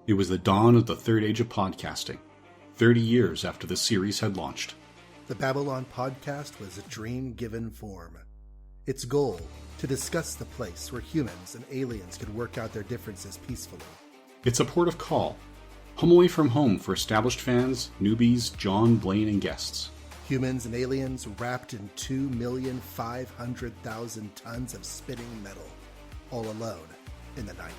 It was the dawn of the third age of podcasting, 30 years after the series had launched. The Babylon podcast was a dream given form. Its goal, to discuss the place where humans and aliens could work out their differences peacefully. It's a port of call, home away from home for established fans, newbies, Jon, Blaine, and guests. Humans and aliens wrapped in 2,500,000 tons of spinning metal, all alone in the night.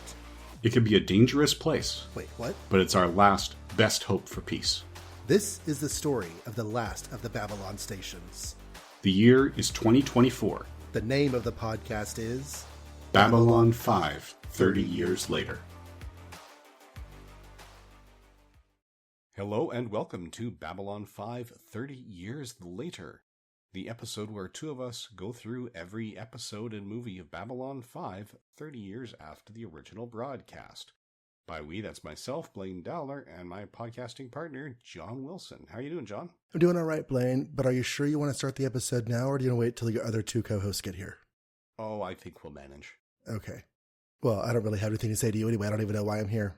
It could be a dangerous place. Wait, what? But it's our last, best hope for peace. This is the story of the last of the Babylon stations. The year is 2024. The name of the podcast is Babylon 5, 30 years later. Hello and welcome to Babylon 5, 30 years later. The episode where two of us go through every episode and movie of Babylon 5, 30 years after the original broadcast. By we, that's myself, Blaine Dowler, and my podcasting partner, Jon Wilson. How are you doing, Jon? I'm doing all right, Blaine, but are you sure you want to start the episode now, or do you want to wait till your other two co-hosts get here? Oh, I think we'll manage. Okay. Well, I don't really have anything to say to you anyway. I don't even know why I'm here.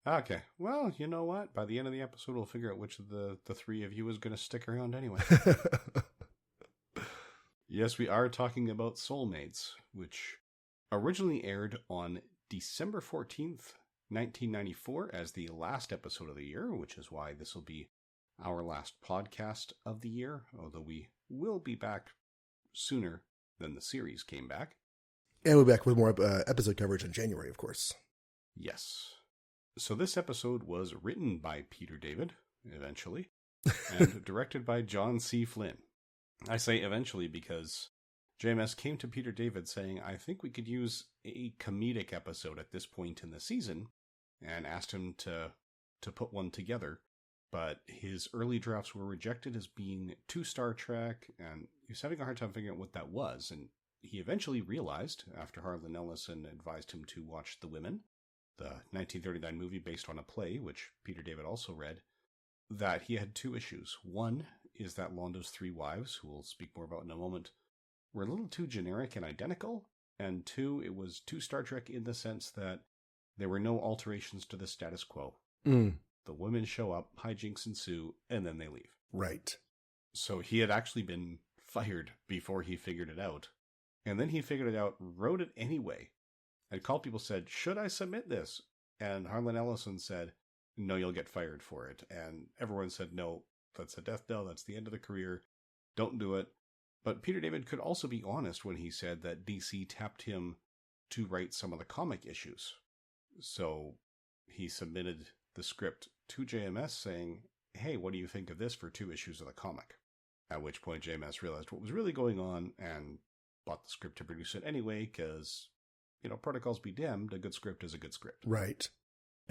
Okay. Well, you know what? By the end of the episode, we'll figure out which of the three of you is going to stick around anyway. Yes, we are talking about Soulmates, which originally aired on December 14th, 1994 as the last episode of the year, which is why this will be our last podcast of the year, although we will be back sooner than the series came back. And we'll be back with more episode coverage in January, of course. Yes. So this episode was written by Peter David, eventually, and directed by John C. Flynn. I say eventually because JMS came to Peter David saying, I think we could use a comedic episode at this point in the season, and asked him to put one together. But his early drafts were rejected as being too Star Trek, and he was having a hard time figuring out what that was. And he eventually realized, after Harlan Ellison advised him to watch The Women, the 1939 movie based on a play, which Peter David also read, that he had two issues. One is that Londo's three wives, who we'll speak more about in a moment, were a little too generic and identical. And two, it was too Star Trek in the sense that there were no alterations to the status quo. The women show up, hijinks ensue, and then they leave. Right. So he had actually been fired before he figured it out. And then he figured it out, wrote it anyway, and called people, said, should I submit this? And Harlan Ellison said, no, you'll get fired for it. And everyone said, no, that's a death knell, that's the end of the career, don't do it. But Peter David could also be honest when he said that DC tapped him to write some of the comic issues. So he submitted the script to JMS saying, hey, what do you think of this for 2 issues of the comic? At which point JMS realized what was really going on and bought the script to produce it anyway, because, protocols be damned, a good script is a good script. Right.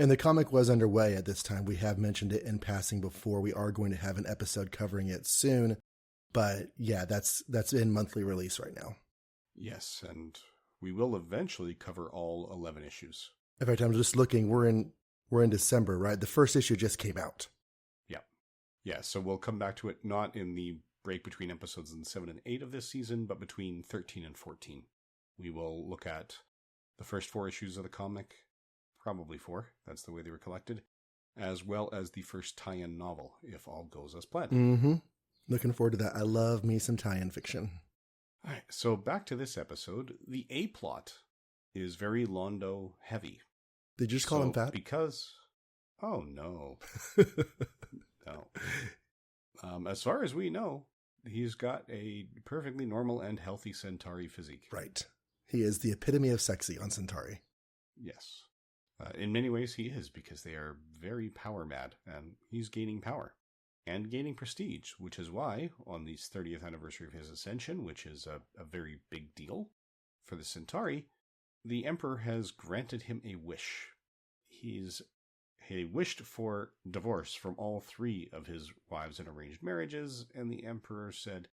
And the comic was underway at this time. We have mentioned it in passing before. We are going to have an episode covering it soon. But yeah, that's in monthly release right now. Yes, and we will eventually cover all 11 issues. In fact, I'm just looking. We're in December, right? The first issue just came out. Yeah, so we'll come back to it not in the break between episodes 7 and 8 of this season, but between 13 and 14. We will look at the first 4 issues of the comic, probably 4, that's the way they were collected, as well as the first tie-in novel, if all goes as planned. Mm-hmm. Looking forward to that. I love me some tie-in fiction. All right, so back to this episode. The A-plot is very Londo heavy. Did you just call him fat? Because, oh no. No. As far as we know, he's got a perfectly normal and healthy Centauri physique. Right. He is the epitome of sexy on Centauri. Yes. In many ways he is, because they are very power mad, and he's gaining power and gaining prestige, which is why, on the 30th anniversary of his ascension, which is a very big deal for the Centauri, the Emperor has granted him a wish. He wished for divorce from all 3 of his wives in arranged marriages, and the Emperor said,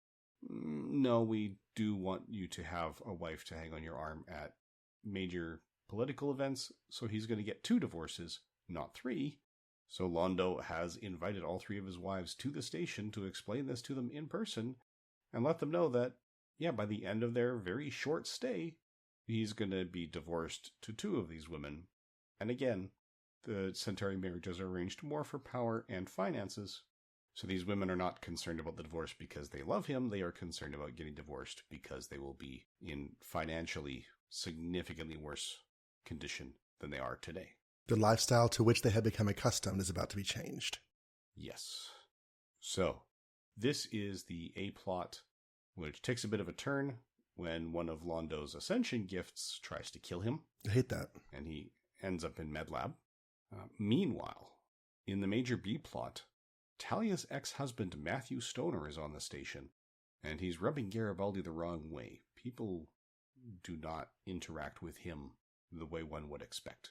no, we do want you to have a wife to hang on your arm at major political events, so he's going to get 2 divorces, not 3. So Londo has invited all 3 of his wives to the station to explain this to them in person, and let them know that, by the end of their very short stay, he's going to be divorced to 2 of these women. And again, the Centauri marriages are arranged more for power and finances. So these women are not concerned about the divorce because they love him. They are concerned about getting divorced because they will be in financially significantly worse condition than they are today. The lifestyle to which they had become accustomed is about to be changed. Yes. So this is the A-plot, which takes a bit of a turn when one of Londo's Ascension gifts tries to kill him. I hate that. And he ends up in MedLab. Meanwhile, in the major B-plot, Talia's ex-husband Matthew Stoner is on the station, and he's rubbing Garibaldi the wrong way. People do not interact with him the way one would expect.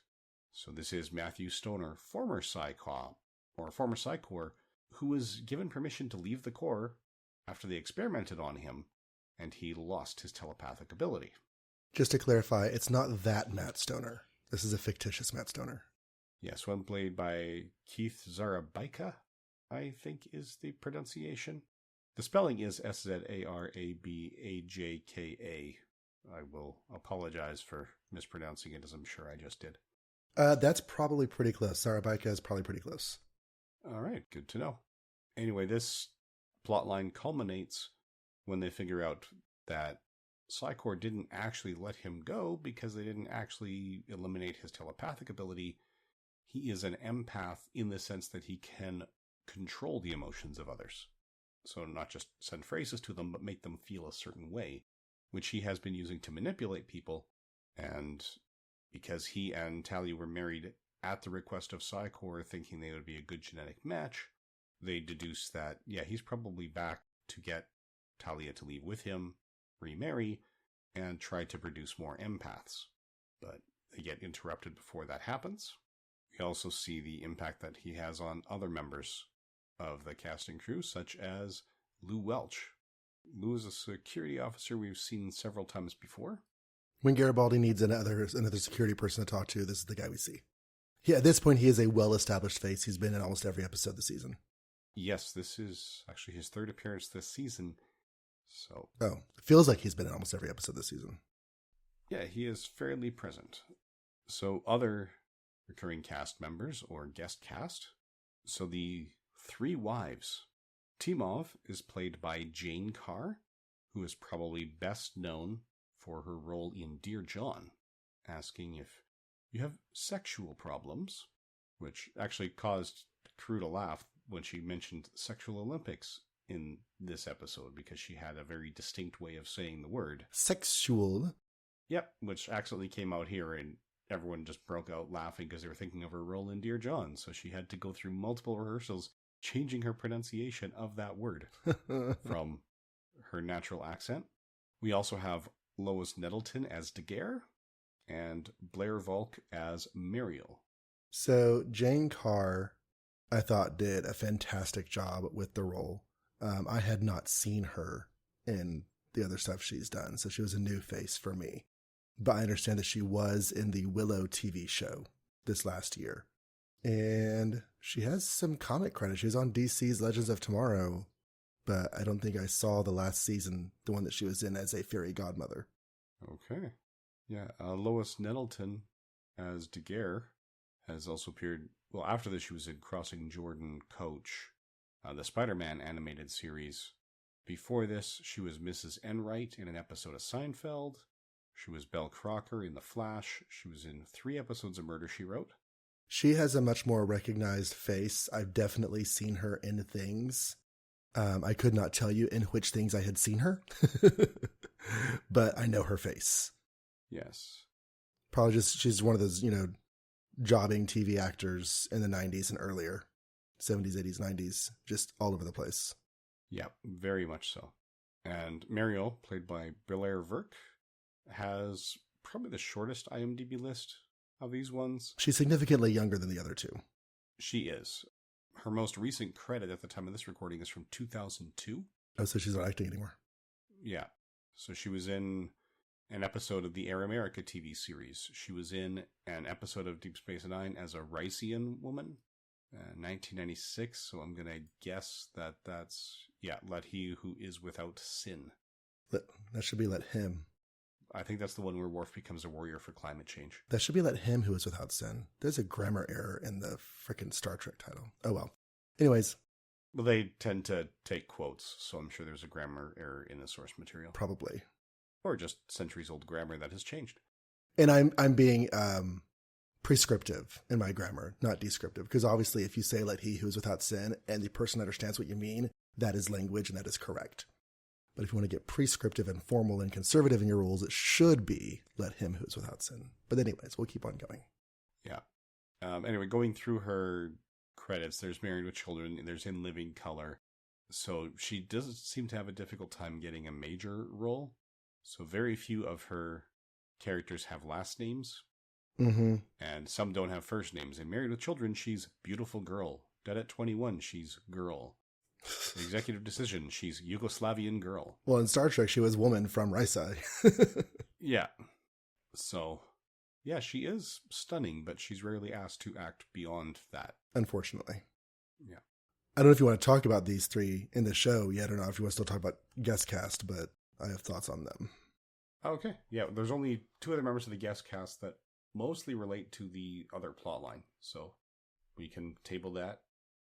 So this is Matthew Stoner, former Psi Corps, who was given permission to leave the Corps after they experimented on him, and he lost his telepathic ability. Just to clarify, it's not that Matt Stoner. This is a fictitious Matt Stoner. Yes, one played by Keith Zarabajka, I think is the pronunciation. The spelling is Szarabajka. I will apologize for mispronouncing it, as I'm sure I just did. That's probably pretty close. Zarabajka is probably pretty close. All right, good to know. Anyway, this plotline culminates when they figure out that Psi Corps didn't actually let him go because they didn't actually eliminate his telepathic ability. He is an empath in the sense that he can control the emotions of others. So not just send phrases to them, but make them feel a certain way, which he has been using to manipulate people. And because he and Talia were married at the request of Psi Corps, thinking they would be a good genetic match, they deduce that, yeah, he's probably back to get Talia to leave with him, remarry, and try to produce more empaths. But they get interrupted before that happens. We also see the impact that he has on other members of the casting crew, such as Lou Welch. Lou is a security officer we've seen several times before. When Garibaldi needs another security person to talk to, this is the guy we see. Yeah, at this point, he is a well-established face. He's been in almost every episode this season. Yes, this is actually his third appearance this season. So, it feels like he's been in almost every episode this season. Yeah, he is fairly present. So other recurring cast members or guest cast. So the three wives. Timov is played by Jane Carr, who is probably best known for her role in Dear John, asking if you have sexual problems, which actually caused the crew to laugh when she mentioned sexual Olympics in this episode, because she had a very distinct way of saying the word. Sexual? Yep, which accidentally came out here, and everyone just broke out laughing because they were thinking of her role in Dear John, so she had to go through multiple rehearsals changing her pronunciation of that word from her natural accent. We also have Lois Nettleton as Daguerre and Blair Volk as Muriel. So Jane Carr, I thought, did a fantastic job with the role. I had not seen her in the other stuff she's done, so she was a new face for me. But I understand that she was in the Willow TV show this last year. And she has some comic credits. She was on DC's Legends of Tomorrow, but I don't think I saw the last season, the one that she was in as a fairy godmother. Okay. Yeah, Lois Nettleton as Daguerre has also appeared, well, after this she was in Crossing Jordan Coach, the Spider-Man animated series. Before this, she was Mrs. Enright in an episode of Seinfeld. She was Belle Crocker in The Flash. She was in 3 episodes of Murder, She Wrote. She has a much more recognized face. I've definitely seen her in things. I could not tell you in which things I had seen her, but I know her face. Yes. Probably just, she's one of those, jobbing TV actors in the 90s and earlier. 70s, 80s, 90s, just all over the place. Yeah, very much so. And Muriel, played by Blair Volk, has probably the shortest IMDb list of these ones. She's significantly younger than the other two. She is. Her most recent credit at the time of this recording is from 2002. Oh, so she's not acting anymore. Yeah. So she was in an episode of the Air America TV series. She was in an episode of Deep Space Nine as a Rycian woman, 1996. So I'm going to guess that that's, Let He Who Is Without Sin. That should be Let Him. I think that's the one where Worf becomes a warrior for climate change. That should be Let Him Who Is Without Sin. There's a grammar error in the frickin' Star Trek title. Oh, well. Anyways. Well, they tend to take quotes, so I'm sure there's a grammar error in the source material. Probably. Or just centuries-old grammar that has changed. And I'm being prescriptive in my grammar, not descriptive. Because obviously if you say Let He Who Is Without Sin and the person understands what you mean, that is language and that is correct. But if you want to get prescriptive and formal and conservative in your rules, it should be Let Him Who Is Without Sin. But anyways, we'll keep on going. Yeah. Anyway, going through her credits, there's Married with Children, and there's In Living Color. So she doesn't seem to have a difficult time getting a major role. So very few of her characters have last names. Mm-hmm. And some don't have first names. In Married with Children, she's Beautiful Girl. Dead at 21, she's Girl. Executive Decision, she's Yugoslavian Girl. Well, in Star Trek, she was Woman from Risa. Yeah. So, yeah, she is stunning, but she's rarely asked to act beyond that. Unfortunately. Yeah. I don't know if you want to talk about these three in the show yet or not, if you want to still talk about guest cast, but I have thoughts on them. Okay. Yeah, there's only two other members of the guest cast that mostly relate to the other plot line. So we can table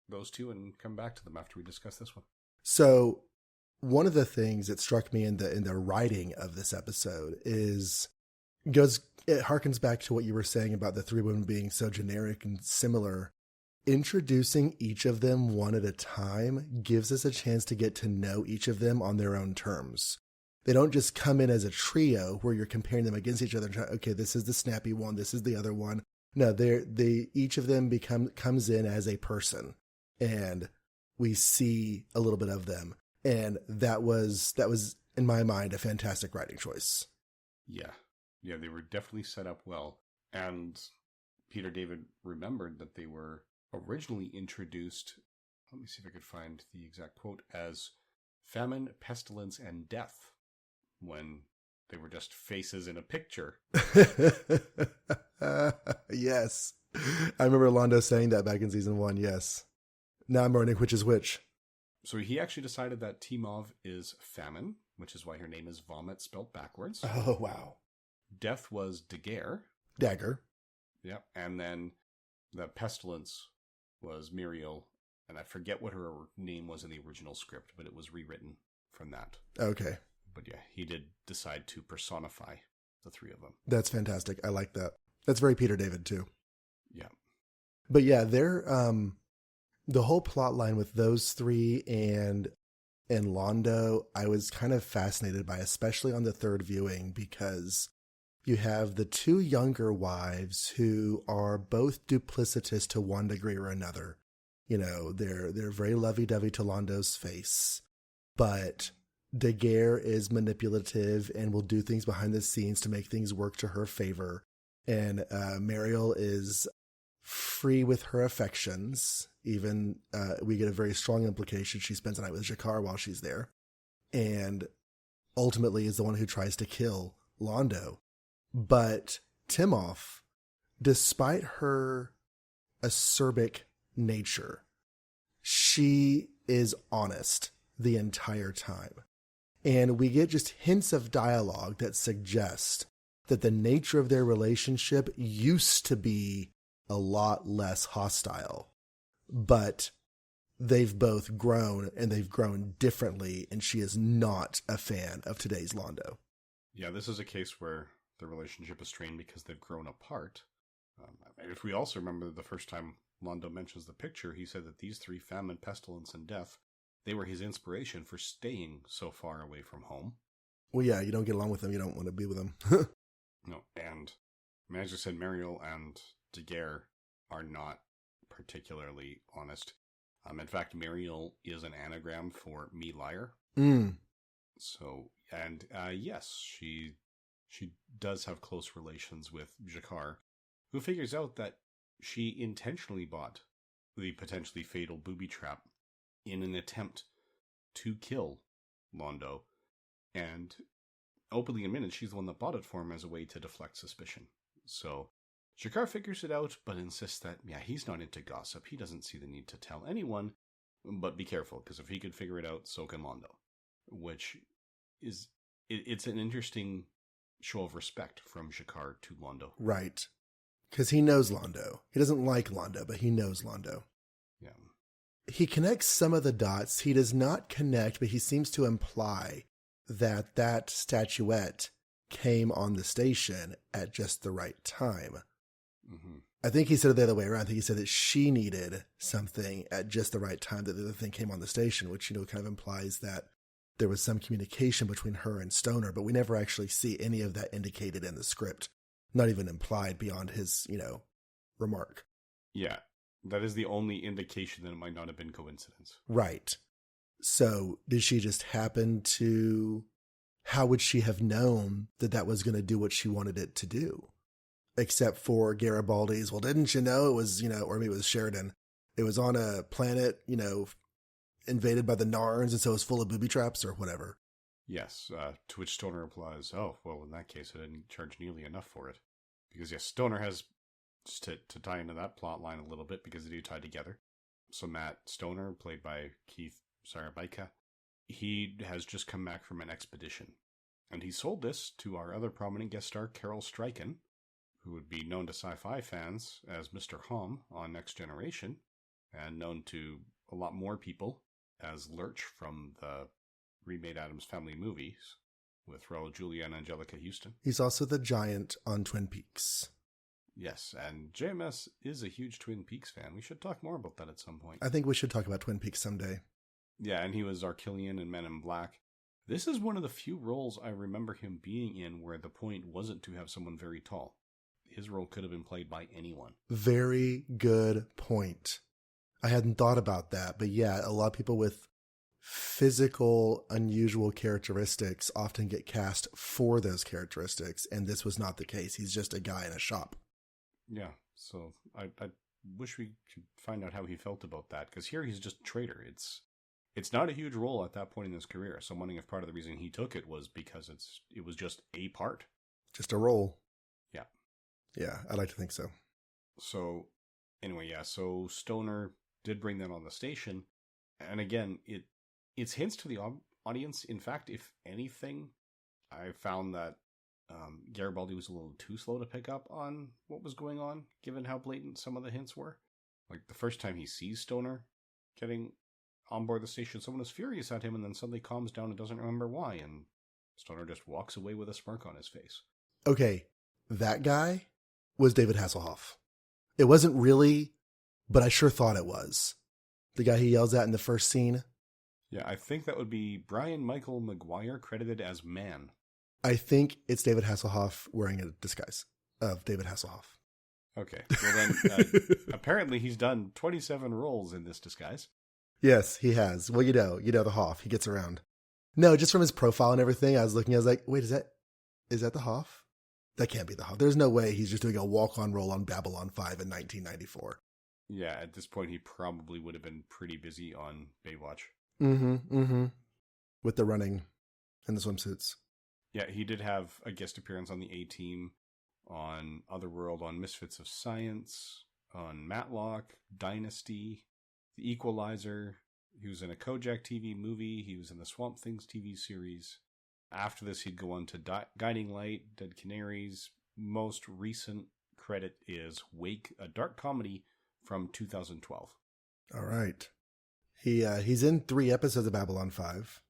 those two and come back to them after we discuss this one. So one of the things that struck me in the writing of this episode it harkens back to what you were saying about the three women being so generic and similar. Introducing each of them one at a time gives us a chance to get to know each of them on their own terms. They don't just come in as a trio where you're comparing them against each other and trying, okay, this is the snappy one, this is the other one. No, each of them comes in as a person, and we see a little bit of them. And that was in my mind a fantastic writing choice. Yeah. Yeah, they were definitely set up well. And Peter David remembered that they were originally introduced, let me see if I could find the exact quote, as famine, pestilence, and death, when they were just faces in a picture. Yes. I remember Londo saying that back in season 1, yes. Now I'm learning which is which. So he actually decided that Timov is famine, which is why her name is vomit spelled backwards. Oh, wow. Death was Daguerre. Dagger. Yeah. And then the pestilence was Muriel. And I forget what her name was in the original script, but it was rewritten from that. Okay. But yeah, he did decide to personify the three of them. That's fantastic. I like that. That's very Peter David too. Yeah. But yeah, they're the whole plot line with those three and Londo, I was kind of fascinated by, especially on the third viewing, because you have the two younger wives who are both duplicitous to one degree or another. You know, they're very lovey-dovey to Londo's face, but Daguerre is manipulative and will do things behind the scenes to make things work to her favor. And Mariel is free with her affections. Even we get a very strong implication she spends the night with G'Kar while she's there. And ultimately is the one who tries to kill Londo. But Timov, despite her acerbic nature, she is honest the entire time. And we get just hints of dialogue that suggest that the nature of their relationship used to be a lot less hostile. But they've both grown, and they've grown differently, and she is not a fan of today's Londo. Yeah, this is a case where the relationship is strained because they've grown apart. If we also remember the first time Londo mentions the picture, he said that these three, famine, pestilence, and death, they were his inspiration for staying so far away from home. Well, yeah, you don't get along with them, you don't want to be with them. No, and as I said, Mariel and Daguerre are not particularly honest. In fact, Mariel is an anagram for me liar. Mm. So, and yes, she does have close relations with G'Kar, who figures out that she intentionally bought the potentially fatal booby trap in an attempt to kill Londo, and openly admitted she's the one that bought it for him as a way to deflect suspicion. So G'Kar figures it out, but insists that, yeah, he's not into gossip. He doesn't see the need to tell anyone, but be careful, because if he could figure it out, so can Londo. Which is, it's an interesting show of respect from G'Kar to Londo. Right. Because he knows Londo. He doesn't like Londo, but he knows Londo. Yeah. He connects some of the dots. He does not connect, but he seems to imply that that statuette came on the station at just the right time. Mm-hmm. I think he said it the other way around. I think he said that she needed something at just the right time that the other thing came on the station, which, you know, kind of implies that there was some communication between her and Stoner, but we never actually see any of that indicated in the script. Not even implied beyond his, you know, remark. Yeah. That is the only indication that it might not have been coincidence. Right. So did she just happen to, how would she have known that that was going to do what she wanted it to do? Except for Garibaldi's, well, didn't you know it was, you know, or maybe it was Sheridan. It was on a planet, you know, invaded by the Narns, and so it was full of booby traps or whatever. Yes, to which Stoner replies, oh, well, in that case, I didn't charge nearly enough for it. Because, yes, Stoner has, just to tie into that plot line a little bit, because they do tie together. So Matt Stoner, played by Keith Sarabaika, he has just come back from an expedition. And he sold this to our other prominent guest star, Carol Stryken, who would be known to sci-fi fans as Mr. Hom on Next Generation, and known to a lot more people as Lurch from the remade Addams Family movies with Raul Julia and Angelica Houston. He's also the giant on Twin Peaks. Yes, and JMS is a huge Twin Peaks fan. We should talk more about that at some point. I think we should talk about Twin Peaks someday. Yeah, and he was Arkillian in Men in Black. This is one of the few roles I remember him being in where the point wasn't to have someone very tall. His role could have been played by anyone. Very good point. I hadn't thought about that, but yeah, a lot of people with physical, unusual characteristics often get cast for those characteristics, and this was not the case. He's just a guy in a shop. Yeah, so I wish we could find out how he felt about that, because here he's just a traitor. It's not a huge role at that point in his career, so I'm wondering if part of the reason he took it was because it was just a part. Just a role. Yeah. Yeah, I like to think so. So, anyway, yeah, so Stoner did bring that on the station, and again, it's hints to the audience. In fact, if anything, I found that Garibaldi was a little too slow to pick up on what was going on, given how blatant some of the hints were. Like, the first time he sees Stoner getting on board the station, someone is furious at him and then suddenly calms down and doesn't remember why, and Stoner just walks away with a smirk on his face. Okay, that guy was David Hasselhoff. It wasn't really, but I sure thought it was. The guy he yells at in the first scene. Yeah, I think that would be Brian Michael McGuire, credited as Man. I think it's David Hasselhoff wearing a disguise of David Hasselhoff. Okay, well then, apparently he's done 27 roles in this disguise. Yes, he has. Well, you know the Hoff. He gets around. No, just from his profile and everything, I was looking, I was like, wait, is that the Hoff? That can't be the Hoff. There's no way he's just doing a walk-on role on Babylon 5 in 1994. Yeah, at this point he probably would have been pretty busy on Baywatch. Mm-hmm. With the running and the swimsuits. Yeah, he did have a guest appearance on the A-Team, on Otherworld, on Misfits of Science, on Matlock, Dynasty, The Equalizer. He was in a Kojak TV movie. He was in the Swamp Things TV series. After this, he'd go on to Guiding Light, Dead Canaries. Most recent credit is Wake, a dark comedy from 2012. All right. He's in 3 episodes of Babylon 5,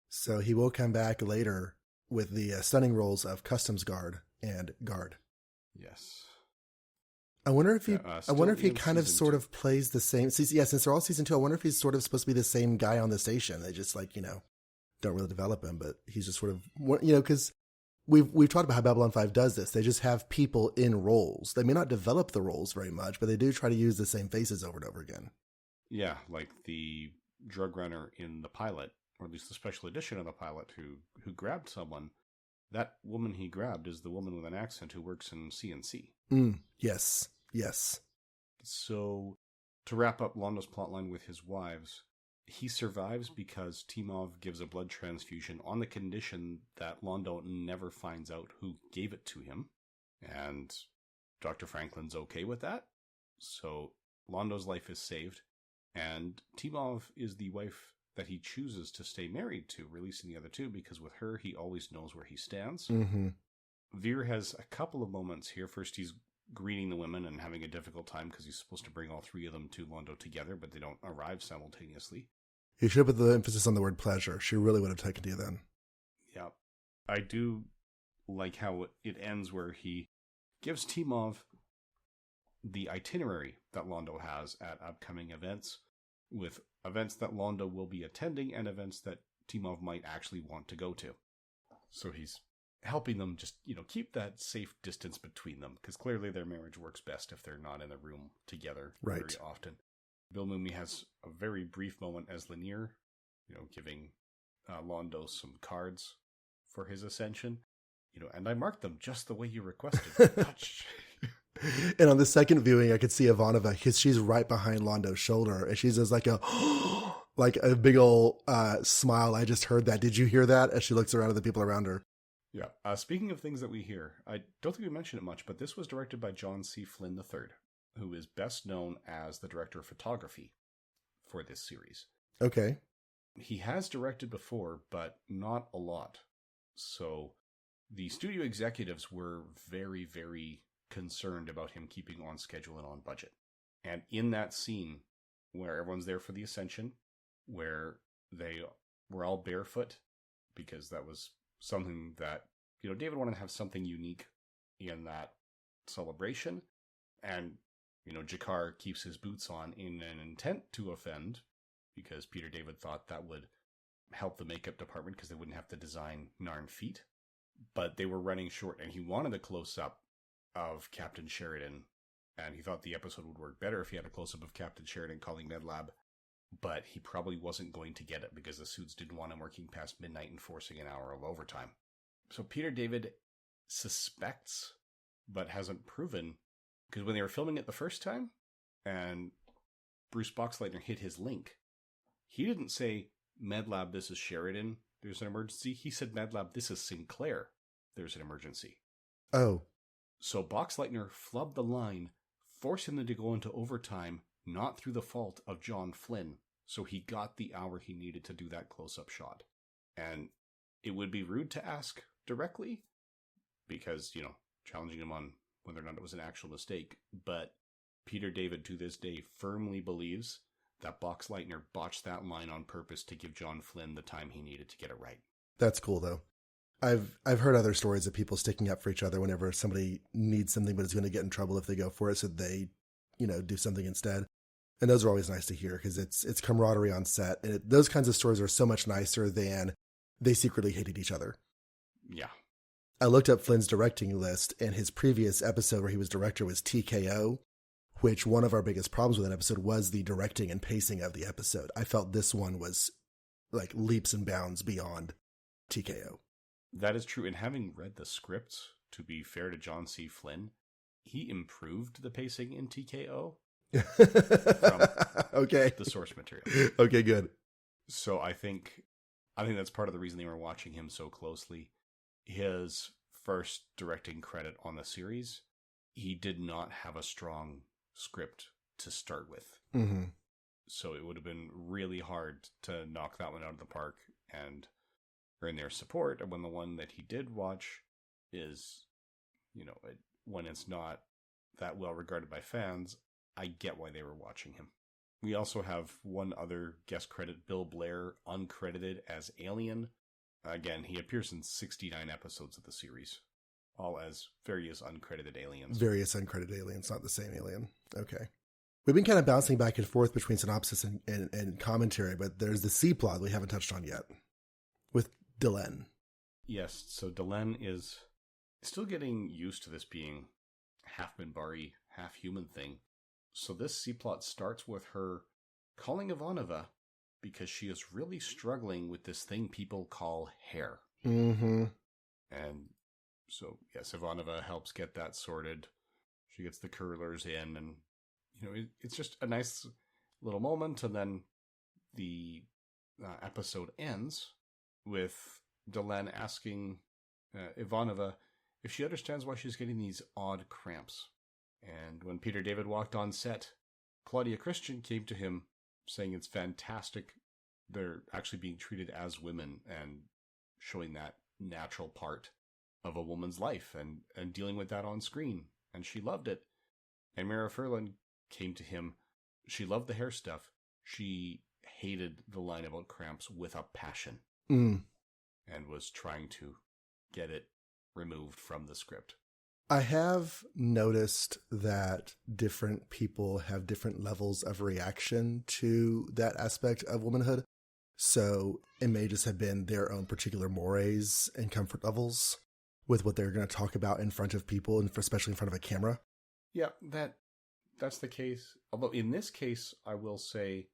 so he will come back later with the stunning roles of Customs Guard and Guard. Yes. I wonder if he kind of sort of plays the same. Yeah, since they're all season 2, I wonder if he's sort of supposed to be the same guy on the station. They just don't really develop him, but he's just sort of, because we've talked about how Babylon 5 does this. They just have people in roles. They may not develop the roles very much, but they do try to use the same faces over and over again. Yeah, like the drug runner in the pilot, or at least the special edition of the pilot, who grabbed someone. That woman he grabbed is the woman with an accent who works in CNC. Yes. So, to wrap up Londo's plotline with his wives, he survives because Timov gives a blood transfusion on the condition that Londo never finds out who gave it to him. And Dr. Franklin's okay with that. So, Londo's life is saved. And Timov is the wife that he chooses to stay married to, releasing the other two, because with her, he always knows where he stands. Mm-hmm. Veer has a couple of moments here. First, he's greeting the women and having a difficult time because he's supposed to bring all three of them to Londo together, but they don't arrive simultaneously. He should put the emphasis on the word pleasure. She really would have taken to you then. Yeah. I do like how it ends where he gives Timov the itinerary that Londo has at upcoming events, with events that Londo will be attending and events that Timov might actually want to go to. So he's helping them just, keep that safe distance between them, because clearly their marriage works best if they're not in the room together very often. Bill Mumy has a very brief moment as Lanier, giving Londo some cards for his ascension, and I marked them just the way you requested. And on the second viewing, I could see Ivanova, because she's right behind Londo's shoulder, and she says like a big old smile. I just heard that. Did you hear that? As she looks around at the people around her. Yeah. Speaking of things that we hear, I don't think we mentioned it much, but this was directed by Jon C. Flynn III, who is best known as the director of photography for this series. Okay. He has directed before, but not a lot. So the studio executives were very, very concerned about him keeping on schedule and on budget. And in that scene where everyone's there for the Ascension, where they were all barefoot, because that was something that, David wanted to have something unique in that celebration. And, Jakar keeps his boots on in an intent to offend, because Peter David thought that would help the makeup department because they wouldn't have to design Narn feet. But they were running short, and he wanted a close-up of Captain Sheridan, and he thought the episode would work better if he had a close-up of Captain Sheridan calling MedLab, but he probably wasn't going to get it because the suits didn't want him working past midnight and forcing an hour of overtime. So Peter David suspects, but hasn't proven, because when they were filming it the first time, and Bruce Boxleitner hit his link, he didn't say, MedLab, this is Sheridan, there's an emergency. He said, MedLab, this is Sinclair, there's an emergency. Oh. So Boxleitner flubbed the line, forcing them to go into overtime, not through the fault of John Flynn. So he got the hour he needed to do that close-up shot. And it would be rude to ask directly, because, challenging him on whether or not it was an actual mistake. But Peter David, to this day, firmly believes that Boxleitner botched that line on purpose to give John Flynn the time he needed to get it right. That's cool, though. I've heard other stories of people sticking up for each other whenever somebody needs something but is going to get in trouble if they go for it, so they, do something instead. And those are always nice to hear, because it's camaraderie on set, and those kinds of stories are so much nicer than they secretly hated each other. Yeah. I looked up Flynn's directing list, and his previous episode where he was director was TKO, which one of our biggest problems with that episode was the directing and pacing of the episode. I felt this one was like leaps and bounds beyond TKO. That is true. And having read the script, to be fair to Jon C. Flynn, he improved the pacing in TKO from okay. the source material. Okay, good. So I think that's part of the reason they were watching him so closely. His first directing credit on the series, he did not have a strong script to start with. Mm-hmm. So it would have been really hard to knock that one out of the park, and in their support. And when the one that he did watch is, when it's not that well regarded by fans, I get why they were watching him. We also have one other guest credit, Bill Blair, uncredited as Alien. Again, he appears in 69 episodes of the series, all as various uncredited aliens. Various uncredited aliens, not the same alien. Okay. We've been kind of bouncing back and forth between synopsis and commentary, but there's the C plot we haven't touched on yet with Delenn. Yes, so Delenn is still getting used to this being half Minbari, half human thing. So this C plot starts with her calling Ivanova because she is really struggling with this thing people call hair. Mm-hmm. And so, yes, Ivanova helps get that sorted. She gets the curlers in, and it's just a nice little moment. And then the episode ends with Delenn asking Ivanova if she understands why she's getting these odd cramps. And when Peter David walked on set, Claudia Christian came to him saying it's fantastic they're actually being treated as women and showing that natural part of a woman's life and dealing with that on screen. And she loved it. And Mara Furlan came to him. She loved the hair stuff. She hated the line about cramps with a passion. Mm. And was trying to get it removed from the script. I have noticed that different people have different levels of reaction to that aspect of womanhood. So it may just have been their own particular mores and comfort levels with what they're going to talk about in front of people, and especially in front of a camera. Yeah, that's the case. Although in this case, I will say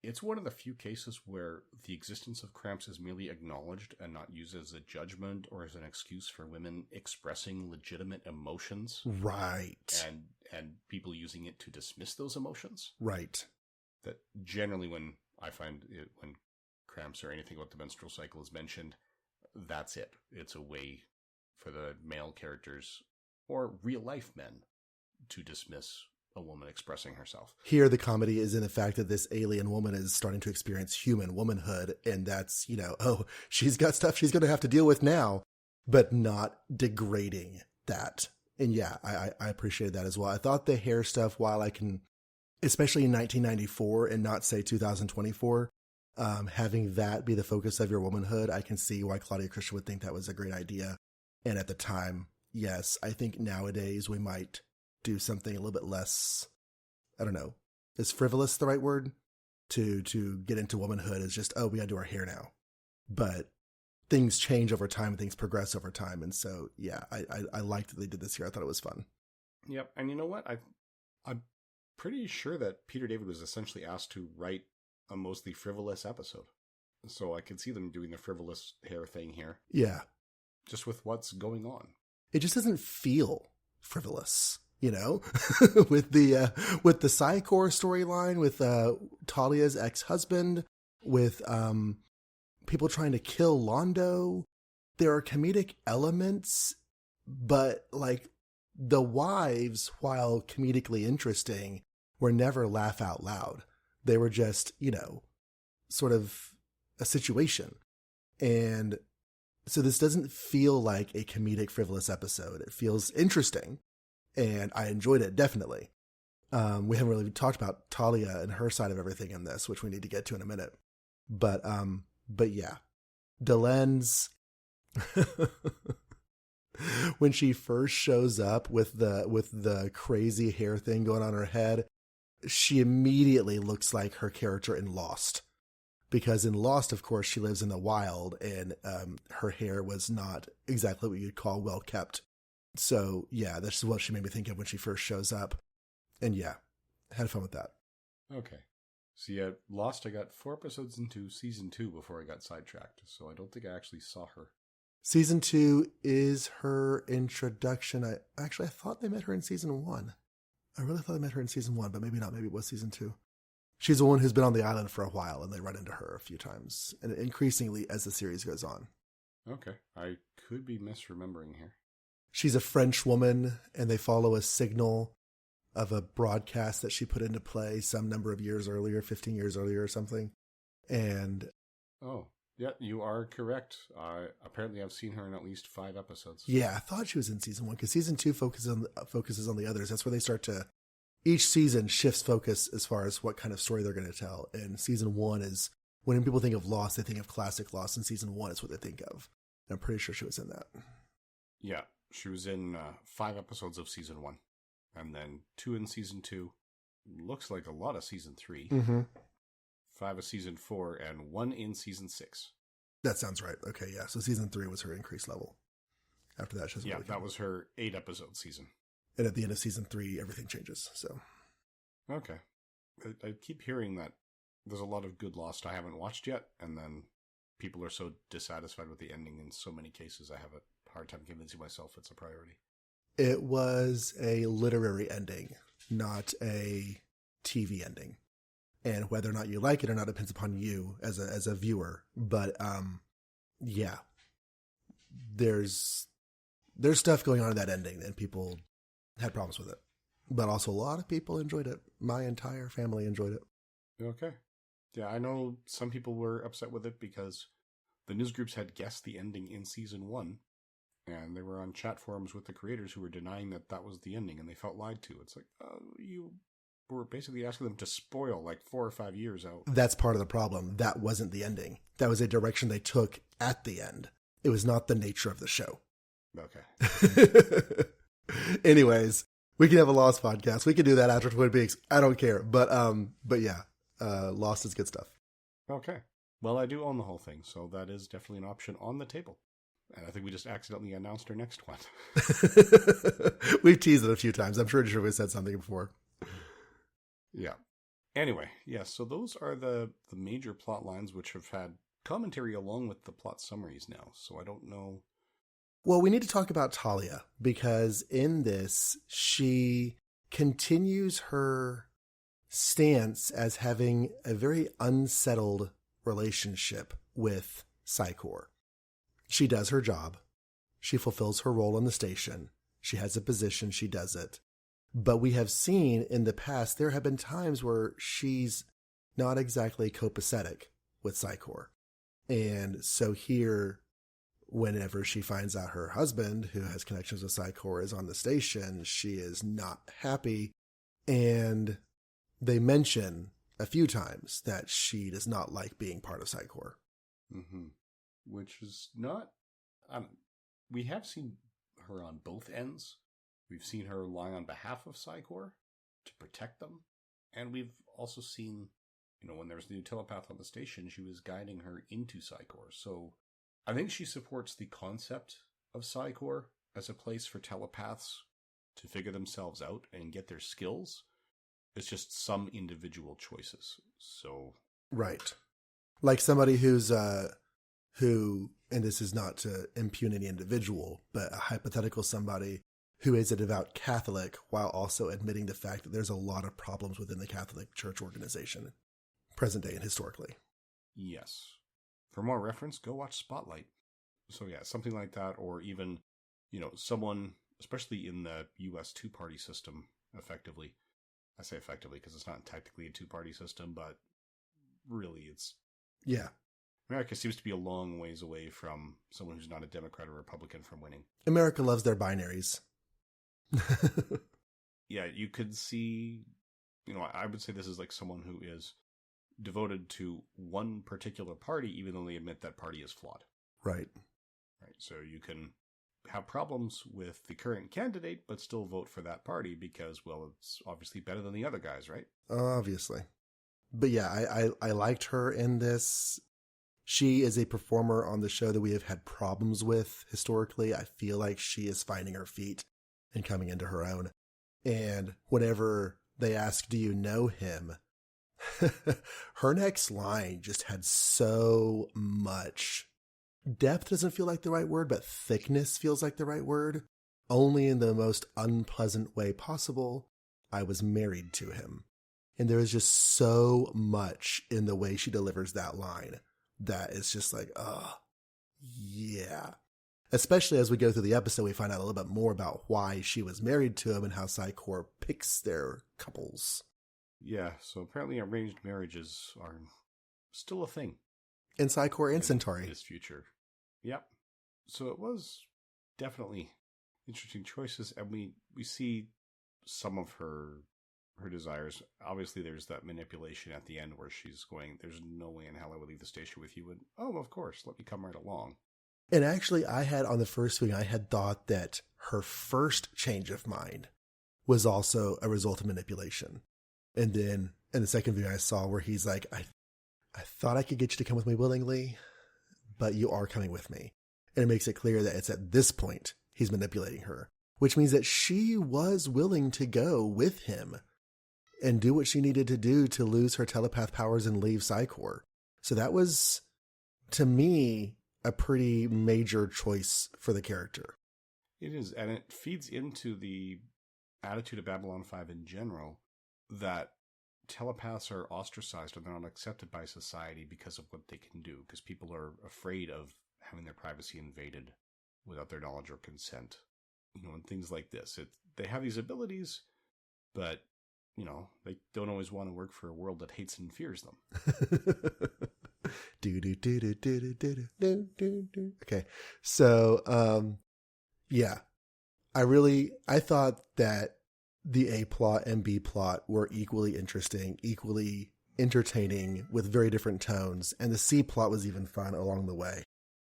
it's one of the few cases where the existence of cramps is merely acknowledged and not used as a judgment or as an excuse for women expressing legitimate emotions. Right. And people using it to dismiss those emotions. Right. That generally when I find it, when cramps or anything about the menstrual cycle is mentioned, that's it. It's a way for the male characters or real life men to dismiss a woman expressing herself. Here, the comedy is in the fact that this alien woman is starting to experience human womanhood. And that's, oh, she's got stuff she's going to have to deal with now, but not degrading that. And yeah, I appreciate that as well. I thought the hair stuff, while I can, especially in 1994 and not say 2024, having that be the focus of your womanhood, I can see why Claudia Christian would think that was a great idea. And at the time, yes, I think nowadays we might do something a little bit less, I don't know, is frivolous the right word? To get into womanhood is just, oh, we got to do our hair now. But things change over time and things progress over time. And so, yeah, I liked that they did this here. I thought it was fun. Yep. And you know what? I'm pretty sure that Peter David was essentially asked to write a mostly frivolous episode. So I could see them doing the frivolous hair thing here. Yeah. Just with what's going on. It just doesn't feel frivolous. With the Psychor storyline, with Talia's ex-husband, with people trying to kill Londo, there are comedic elements, but like the wives, while comedically interesting, were never laugh out loud. They were just, sort of a situation. And so this doesn't feel like a comedic frivolous episode. It feels interesting. And I enjoyed it, definitely. We haven't really talked about Talia and her side of everything in this, which we need to get to in a minute. But yeah, Delen's when she first shows up with the crazy hair thing going on her head, she immediately looks like her character in Lost. Because in Lost, of course, she lives in the wild, and her hair was not exactly what you'd call well kept. So, yeah, that's what she made me think of when she first shows up. And yeah, had fun with that. Okay. So, yeah, Lost, I got 4 episodes into season 2 before I got sidetracked. So I don't think I actually saw her. Season 2 is her introduction. I thought they met her in season 1. I really thought they met her in season 1, but maybe not. Maybe it was season 2. She's the one who's been on the island for a while, and they run into her a few times. And increasingly as the series goes on. Okay. I could be misremembering here. She's a French woman, and they follow a signal of a broadcast that she put into play some number of years earlier, 15 years earlier or something. And oh, yeah, you are correct. Apparently I've seen her in at least 5 episodes. Yeah, I thought she was in season 1, because season 2 focuses on the others. That's where they start to, each season shifts focus as far as what kind of story they're going to tell. And season 1 is, when people think of Lost, they think of classic Lost, and season 1 is what they think of. And I'm pretty sure she was in that. Yeah. She was in 5 episodes of season 1, and then 2 in season 2. Looks like a lot of season 3. Mm-hmm. 5 of season 4, and 1 in season 6. That sounds right. Okay, yeah. So season 3 was her increased level. After that, she doesn't really that was her 8 episode season. And at the end of season 3, everything changes. So okay, I keep hearing that there's a lot of good Lost I haven't watched yet, and then people are so dissatisfied with the ending in so many cases. I have a hard time convincing myself it's a priority. It was a literary ending, not a TV ending. And whether or not you like it or not depends upon you as a viewer. But yeah, there's stuff going on in that ending, and people had problems with it. But also a lot of people enjoyed it. My entire family enjoyed it. Okay. Yeah, I know some people were upset with it because the news groups had guessed the ending in season 1. And they were on chat forums with the creators who were denying that that was the ending, and they felt lied to. It's like, you were basically asking them to spoil like 4 or 5 years out. That's part of the problem. That wasn't the ending. That was a direction they took at the end. It was not the nature of the show. Okay. Anyways, we can have a Lost podcast. We can do that after Twin Peaks. I don't care. But yeah, Lost is good stuff. Okay. Well, I do own the whole thing, so that is definitely an option on the table. And I think we just accidentally announced our next one. We've teased it a few times. I'm sure we said something before. Yeah. Anyway, yeah, so those are the major plot lines which have had commentary along with the plot summaries now. So I don't know. Well, we need to talk about Talia, because in this, she continues her stance as having a very unsettled relationship with Psychor. She does her job. She fulfills her role in the station. She has a position. She does it. But we have seen in the past, there have been times where she's not exactly copacetic with Psychor. And so here, whenever she finds out her husband, who has connections with Psychor, is on the station, she is not happy. And they mention a few times that she does not like being part of Psychor. Mm-hmm. Which is not... we have seen her on both ends. We've seen her lie on behalf of Psychor to protect them. And we've also seen, when there was the new telepath on the station, she was guiding her into Psychor. So I think she supports the concept of Psychor as a place for telepaths to figure themselves out and get their skills. It's just some individual choices. So right, like somebody who's who, and this is not to impugn any individual, but a hypothetical somebody who is a devout Catholic while also admitting the fact that there's a lot of problems within the Catholic Church organization, present day and historically. Yes. For more reference, go watch Spotlight. So yeah, something like that, or even, someone, especially in the U.S. two-party system, effectively. I say effectively because it's not technically a two-party system, but really it's... Yeah. America seems to be a long ways away from someone who's not a Democrat or Republican from winning. America loves their binaries. Yeah, you could see, I would say this is like someone who is devoted to one particular party, even though they admit that party is flawed. Right. Right. So you can have problems with the current candidate, but still vote for that party because, well, it's obviously better than the other guys, right? Obviously. But yeah, I liked her in this. She is a performer on the show that we have had problems with historically. I feel like she is finding her feet and coming into her own. And whenever they ask, do you know him? Her next line just had so much depth. Doesn't feel like the right word, but thickness feels like the right word. Only in the most unpleasant way possible. I was married to him. And there is just so much in the way she delivers that line that is just like, yeah. Especially as we go through the episode, we find out a little bit more about why she was married to him and how Psychor picks their couples. Yeah, so apparently arranged marriages are still a thing. In Psychor and Centauri. In this future. Yep. So it was definitely interesting choices, and we see some of her desires. Obviously, there's that manipulation at the end where she's going, there's no way in hell I would leave the station with you. And, oh, of course, let me come right along. And actually, I had on the first viewing, I had thought that her first change of mind was also a result of manipulation. And then in the second viewing, I saw where he's like, I thought I could get you to come with me willingly, but you are coming with me. And it makes it clear that it's at this point he's manipulating her, which means that she was willing to go with him and do what she needed to do to lose her telepath powers and leave Psychor. So that was, to me, a pretty major choice for the character. It is, and it feeds into the attitude of Babylon 5 in general, that telepaths are ostracized and they're not accepted by society because of what they can do, because people are afraid of having their privacy invaded without their knowledge or consent. And things like this. They have these abilities, but they don't always want to work for a world that hates and fears them. Okay. So, Yeah. I thought that the A plot and B plot were equally interesting, equally entertaining with very different tones. And the C plot was even fun along the way.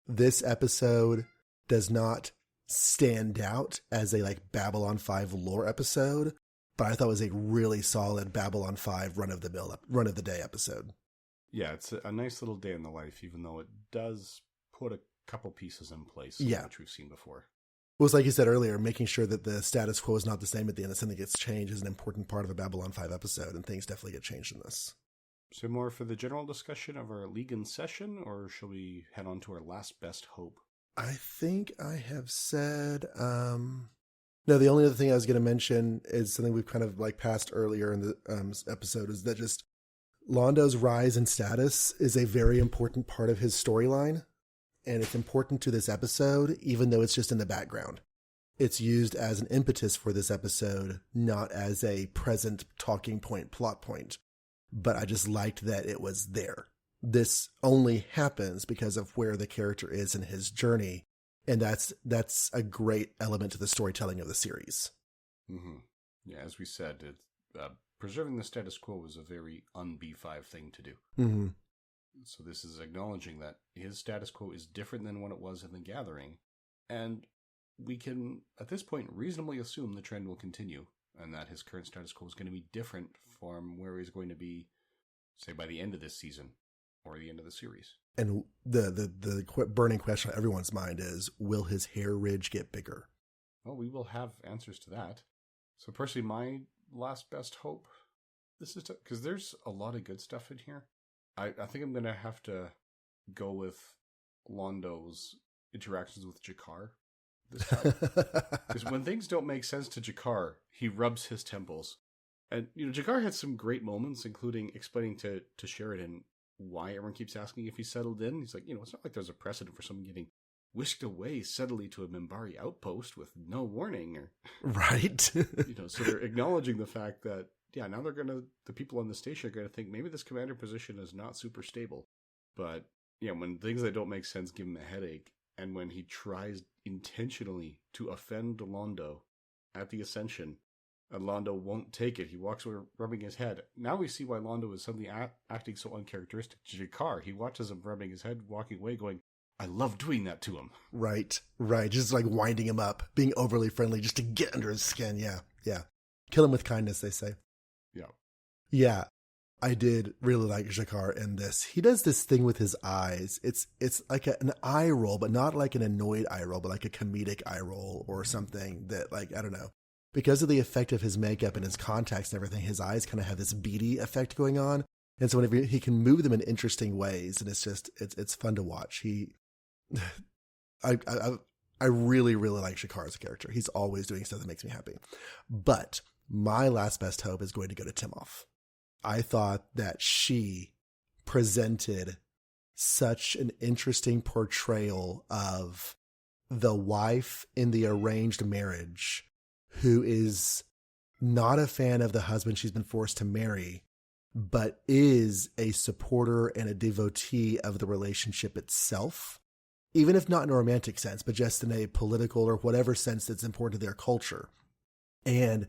This episode does not stand out as a like Babylon 5 lore episode, but I thought it was a really solid Babylon 5 run of the day episode. Yeah, it's a nice little day in the life, even though it does put a couple pieces in place, which we've seen before. It was like you said earlier, making sure that the status quo is not the same at the end, that something gets changed is an important part of a Babylon 5 episode, and things definitely get changed in this. So more for the general discussion of our League in Session, or shall we head on to our last best hope? I think I have said... No, the only other thing I was going to mention is something we've kind of like passed earlier in the episode, is that just Londo's rise in status is a very important part of his storyline. And it's important to this episode, even though it's just in the background. It's used as an impetus for this episode, not as a present talking point, plot point. But I just liked that it was there. This only happens because of where the character is in his journey. And that's a great element to the storytelling of the series. Mm-hmm. Yeah, as we said, preserving the status quo is a very un-B5 thing to do. Mm-hmm. So this is acknowledging that his status quo is different than what it was in the Gathering. And we can, at this point, reasonably assume the trend will continue, and that his current status quo is going to be different from where he's going to be, say, by the end of this season, or the end of the series. And the burning question on everyone's mind is, will his hair ridge get bigger? Well, we will have answers to that. So personally, my last best hope, this is because there's a lot of good stuff in here. I think I'm going to have to go with Londo's interactions with Jakar this time. Because when things don't make sense to Jakar, he rubs his temples. And, Jakar had some great moments, including explaining to Sheridan why everyone keeps asking if he's settled in. He's like, it's not like there's a precedent for someone getting whisked away suddenly to a Minbari outpost with no warning. Or, right. So they're acknowledging the fact that, yeah, now the people on the station are going to think maybe this commander position is not super stable. But, yeah, when things that don't make sense give him a headache, and when he tries intentionally to offend Londo at the Ascension, and Londo won't take it, he walks away rubbing his head. Now we see why Londo is suddenly acting so uncharacteristic to Jakar. He watches him rubbing his head, walking away, going, I love doing that to him. Right. Just like winding him up, being overly friendly just to get under his skin. Yeah. Kill him with kindness, they say. Yeah, I did really like Jakar in this. He does this thing with his eyes. It's like an eye roll, but not like an annoyed eye roll, but like a comedic eye roll or something that, like, I don't know. Because of the effect of his makeup and his contacts and everything, his eyes kind of have this beady effect going on. And so whenever he can move them in interesting ways, and it's fun to watch. I really, really like Jakar as a character. He's always doing stuff that makes me happy. But my last best hope is going to go to Timoff. I thought that she presented such an interesting portrayal of the wife in the arranged marriage who is not a fan of the husband she's been forced to marry, but is a supporter and a devotee of the relationship itself, even if not in a romantic sense, but just in a political or whatever sense that's important to their culture. And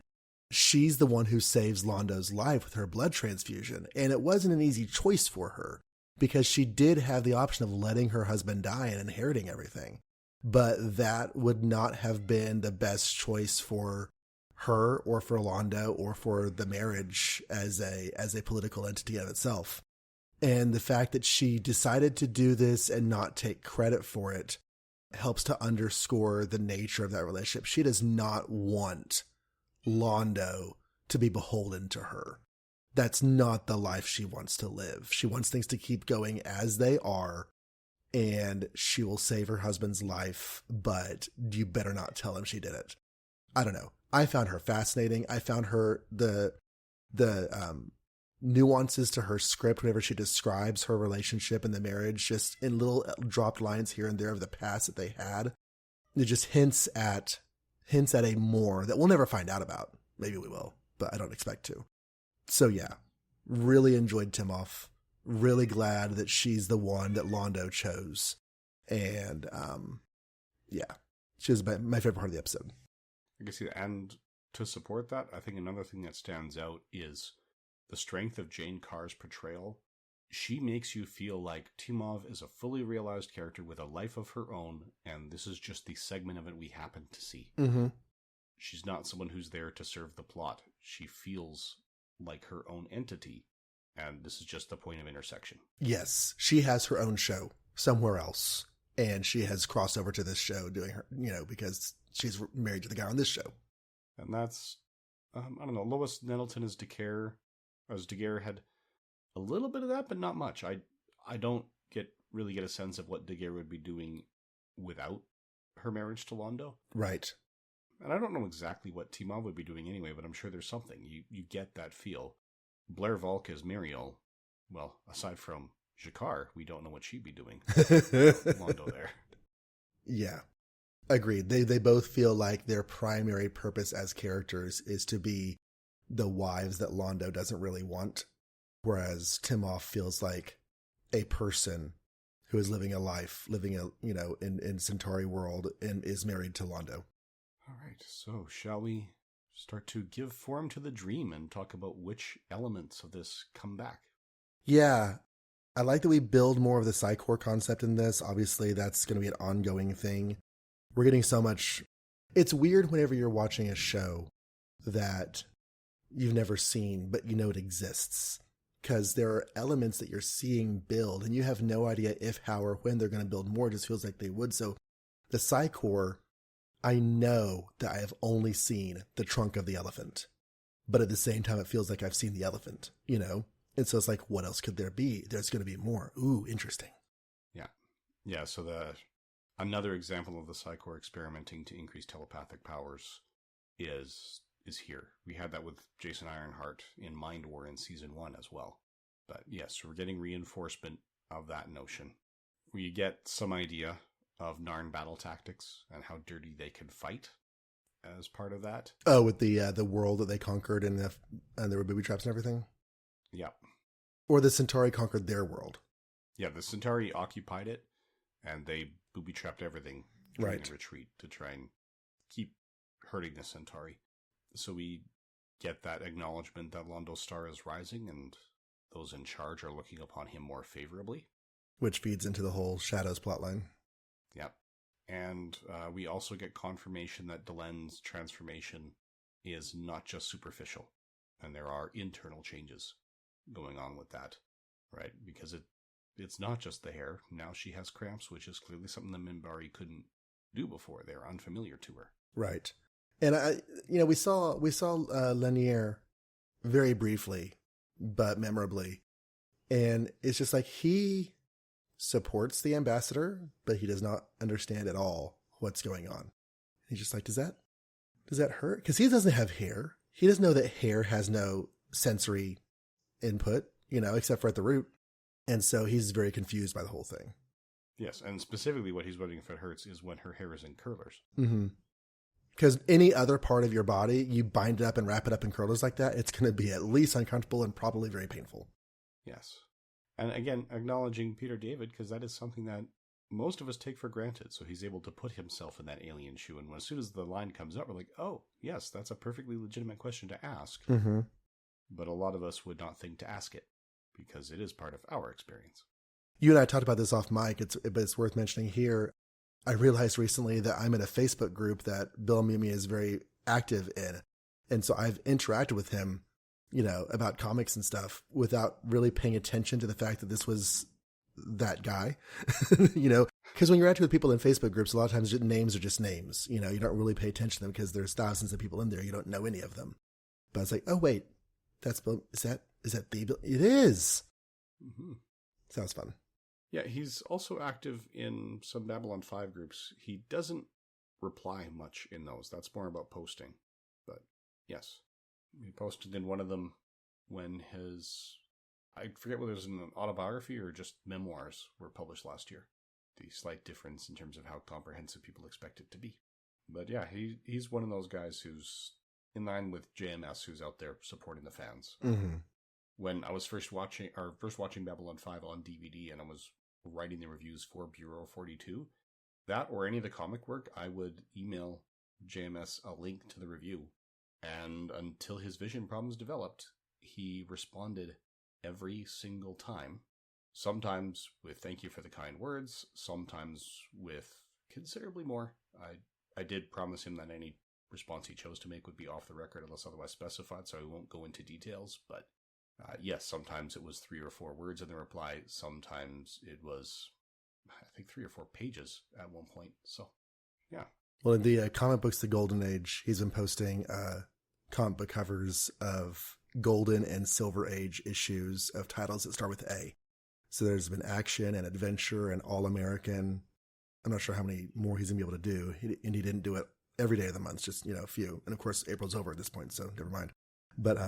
she's the one who saves Londo's life with her blood transfusion. And it wasn't an easy choice for her because she did have the option of letting her husband die and inheriting everything. But that would not have been the best choice for her or for Londo or for the marriage as a political entity of itself. And the fact that she decided to do this and not take credit for it helps to underscore the nature of that relationship. She does not want Londo to be beholden to her. That's not the life she wants to live. She wants things to keep going as they are, and she will save her husband's life, but you better not tell him she did it. I don't know. I found her fascinating. I found her the nuances to her script whenever she describes her relationship and the marriage, just in little dropped lines here and there of the past that they had. It just hints at a more that we'll never find out about. Maybe we will, but I don't expect to. So yeah, really enjoyed Timoff. Really glad that she's the one that Londo chose. And yeah, She was my favorite part of the episode. I can see that. And to support that, I think another thing that stands out is the strength of Jane Carr's portrayal. She makes you feel like Timov is a fully realized character with a life of her own, and this is just the segment of it we happen to see. Mm-hmm. She's not someone who's there to serve the plot. She feels like her own entity, and this is just the point of intersection. Yes, she has her own show somewhere else, and she has crossed over to this show doing her, because she's married to the guy on this show. And that's, I don't know, Lois Nettleton as Daguerre had a little bit of that, but not much. I don't really get a sense of what Daguerre would be doing without her marriage to Londo. Right. And I don't know exactly what Timov would be doing anyway, but I'm sure there's something. You get that feel. Blair Volk as Muriel, well, aside from Jakar, we don't know what she'd be doing. Londo there. Yeah. Agreed. They both feel like their primary purpose as characters is to be the wives that Londo doesn't really want. Whereas Timov feels like a person who is living a life, in Centauri world and is married to Londo. All right, so shall we start to give form to the dream and talk about which elements of this come back? Yeah. I like that we build more of the Psychor concept in this. Obviously, that's going to be an ongoing thing. We're getting so much. It's weird whenever you're watching a show that you've never seen, but you know it exists. Because there are elements that you're seeing build, and you have no idea if, how, or when they're going to build more. It just feels like they would. So the Psychor, I know that I have only seen the trunk of the elephant. But at the same time, it feels like I've seen the elephant, And so it's like, what else could there be? There's going to be more. Ooh, interesting. Yeah. Yeah, so another example of the Psychor experimenting to increase telepathic powers is here. We had that with Jason Ironheart in Mind War in season 1 as well. But yes, we're getting reinforcement of that notion. We get some idea of Narn battle tactics and how dirty they can fight as part of that. Oh, with the world that they conquered and there were booby traps and everything? Yeah. Or the Centauri conquered their world. Yeah, the Centauri occupied it, and they booby-trapped everything during the retreat to try and keep hurting the Centauri. So we get that acknowledgement that Londo's star is rising, and those in charge are looking upon him more favorably. Which feeds into the whole Shadows plotline. Yep. And we also get confirmation that Delen's transformation is not just superficial, and there are internal changes going on with that, right? Because it's not just the hair. Now she has cramps, which is clearly something the Minbari couldn't do before. They're unfamiliar to her. Right. And we saw Lanier very briefly, but memorably. And it's just like he supports the ambassador, but he does not understand at all what's going on. He's just like, does that hurt? Because he doesn't have hair. He doesn't know that hair has no sensory input, except for at the root. And so he's very confused by the whole thing. Yes, and specifically what he's wondering if it hurts is when her hair is in curlers. Mm-hmm. Because any other part of your body, you bind it up and wrap it up in curlers like that, it's going to be at least uncomfortable and probably very painful. Yes. And again, acknowledging Peter David, because that is something that most of us take for granted. So he's able to put himself in that alien shoe. And as soon as the line comes up, we're like, oh, yes, that's a perfectly legitimate question to ask. Mm-hmm. But a lot of us would not think to ask it because it is part of our experience. You and I talked about this off mic, but it's worth mentioning here. I realized recently that I'm in a Facebook group that Bill Mimi is very active in. And so I've interacted with him, about comics and stuff without really paying attention to the fact that this was that guy, because when you're active with people in Facebook groups, a lot of times names are just names, you don't really pay attention to them because there's thousands of people in there. You don't know any of them. But it's like, oh, wait, is that the Bill? It is. Mm-hmm. Sounds fun. Yeah, he's also active in some Babylon 5 groups. He doesn't reply much in those. That's more about posting. But yes, he posted in one of them when I forget whether it was an autobiography or just memoirs were published last year. The slight difference in terms of how comprehensive people expect it to be. But yeah, he's one of those guys who's in line with JMS, who's out there supporting the fans. Mm-hmm. When I was first watching Babylon 5 on DVD and I was writing the reviews for Bureau 42, that or any of the comic work, I would email JMS a link to the review. And until his vision problems developed, he responded every single time. Sometimes with thank you for the kind words, sometimes with considerably more. I did promise him that any response he chose to make would be off the record unless otherwise specified, so I won't go into details. But yes, sometimes it was 3 or 4 words in the reply. Sometimes it was, I think, 3 or 4 pages at one point. So, yeah. Well, in the comic books, The Golden Age, he's been posting comic book covers of Golden and Silver Age issues of titles that start with A. So there's been action and adventure and All-American. I'm not sure how many more he's going to be able to do. And he didn't do it every day of the month, just, a few. And of course, April's over at this point, so never mind. But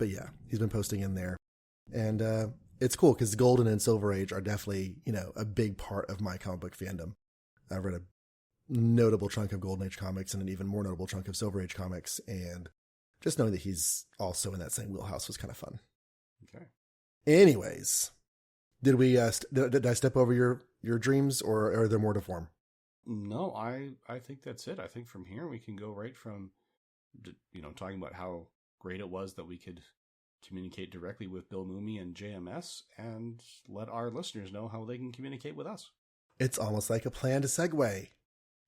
yeah, he's been posting in there. And it's cool because Golden and Silver Age are definitely, a big part of my comic book fandom. I've read a notable chunk of Golden Age comics and an even more notable chunk of Silver Age comics. And just knowing that he's also in that same wheelhouse was kind of fun. Okay. Anyways, did I step over your dreams, or are there more to form? No, I think that's it. I think from here we can go right from, talking about how great it was that we could communicate directly with Bill Mooney and JMS and let our listeners know how they can communicate with us. It's almost like a planned segue.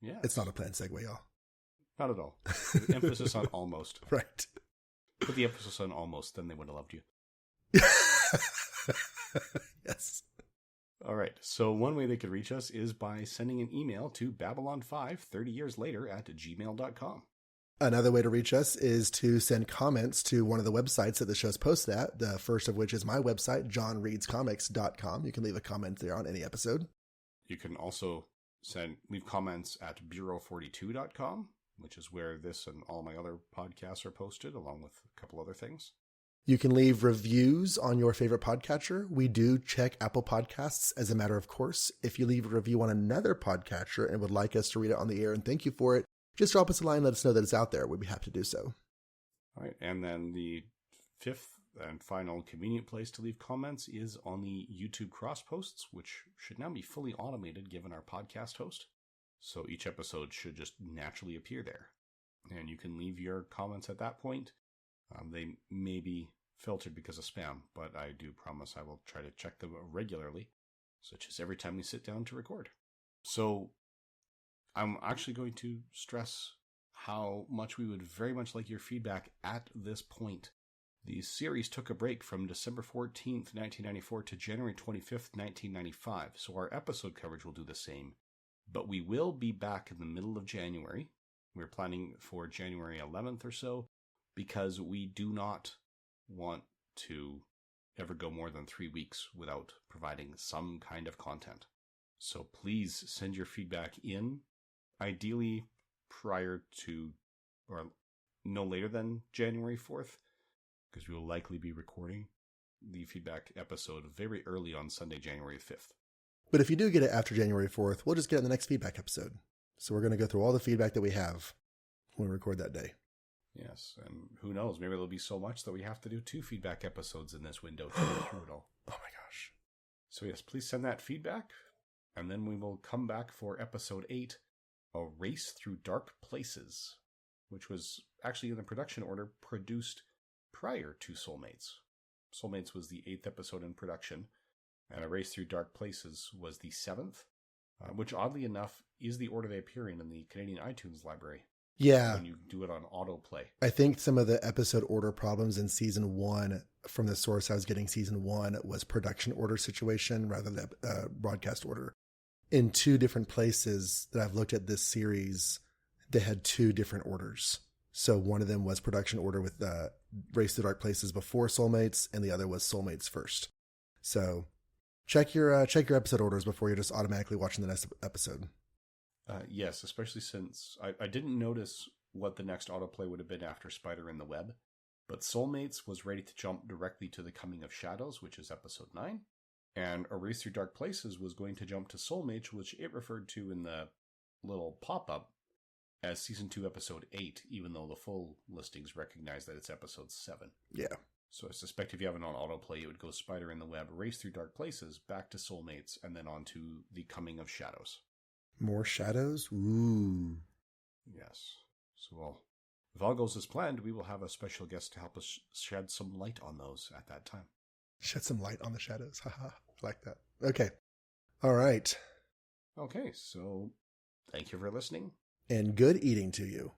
Yeah. It's not a planned segue, y'all. Not at all. The emphasis on almost. Right. Put the emphasis on almost, then they would have loved you. Yes. All right. So one way they could reach us is by sending an email to Babylon5 30 years later at gmail.com. Another way to reach us is to send comments to one of the websites that the show's posted at, the first of which is my website, johnreadscomics.com. You can leave a comment there on any episode. You can also leave comments at bureau42.com, which is where this and all my other podcasts are posted, along with a couple other things. You can leave reviews on your favorite podcatcher. We do check Apple Podcasts as a matter of course. If you leave a review on another podcatcher and would like us to read it on the air and thank you for it, just drop us a line and let us know that it's out there. We'd be happy to do so. All right. And then the fifth and final convenient place to leave comments is on the YouTube cross posts, which should now be fully automated given our podcast host. So each episode should just naturally appear there. And you can leave your comments at that point. They may be filtered because of spam, but I do promise I will try to check them regularly, such as every time we sit down to record. So I'm actually going to stress how much we would very much like your feedback at this point. The series took a break from December 14th, 1994 to January 25th, 1995, so our episode coverage will do the same. But we will be back in the middle of January. We're planning for January 11th or so, because we do not want to ever go more than 3 weeks without providing some kind of content. So please send your feedback in, ideally prior to, or no later than January 4th, because we will likely be recording the feedback episode very early on Sunday, January 5th. But if you do get it after January 4th, we'll just get it in the next feedback episode. So we're going to go through all the feedback that we have when we record that day. Yes, and who knows, maybe there'll be so much that we have to do 2 feedback episodes in this window to go through it all. Oh my gosh. So yes, please send that feedback, and then we will come back for episode 8, A Race Through Dark Places, which was actually in the production order produced prior to Soulmates. Soulmates was the 8th episode in production, and A Race Through Dark Places was the 7th, which oddly enough is the order they appear in the Canadian iTunes library. Yeah. When you do it on autoplay. I think some of the episode order problems in season 1, from the source I was getting season 1, was production order situation rather than broadcast order. In 2 different places that I've looked at this series, they had 2 different orders. So one of them was production order with Race to Dark Places before Soulmates, and the other was Soulmates first. So check your episode orders before you're just automatically watching the next episode. Yes, especially since I didn't notice what the next autoplay would have been after Spider in the Web, but Soulmates was ready to jump directly to The Coming of Shadows, which is episode 9, and A Race Through Dark Places was going to jump to Soulmates, which it referred to in the little pop-up as season 2, episode 8, even though the full listings recognize that it's episode 7. Yeah. So I suspect if you have it on autoplay, it would go Spider in the Web, Race Through Dark Places, back to Soulmates, and then on to The Coming of Shadows. More shadows? Ooh. Yes. So, well, if all goes as planned, we will have a special guest to help us shed some light on those at that time. Shed some light on the shadows. Haha. I like that. Okay. All right. Okay, so thank you for listening. And good eating to you.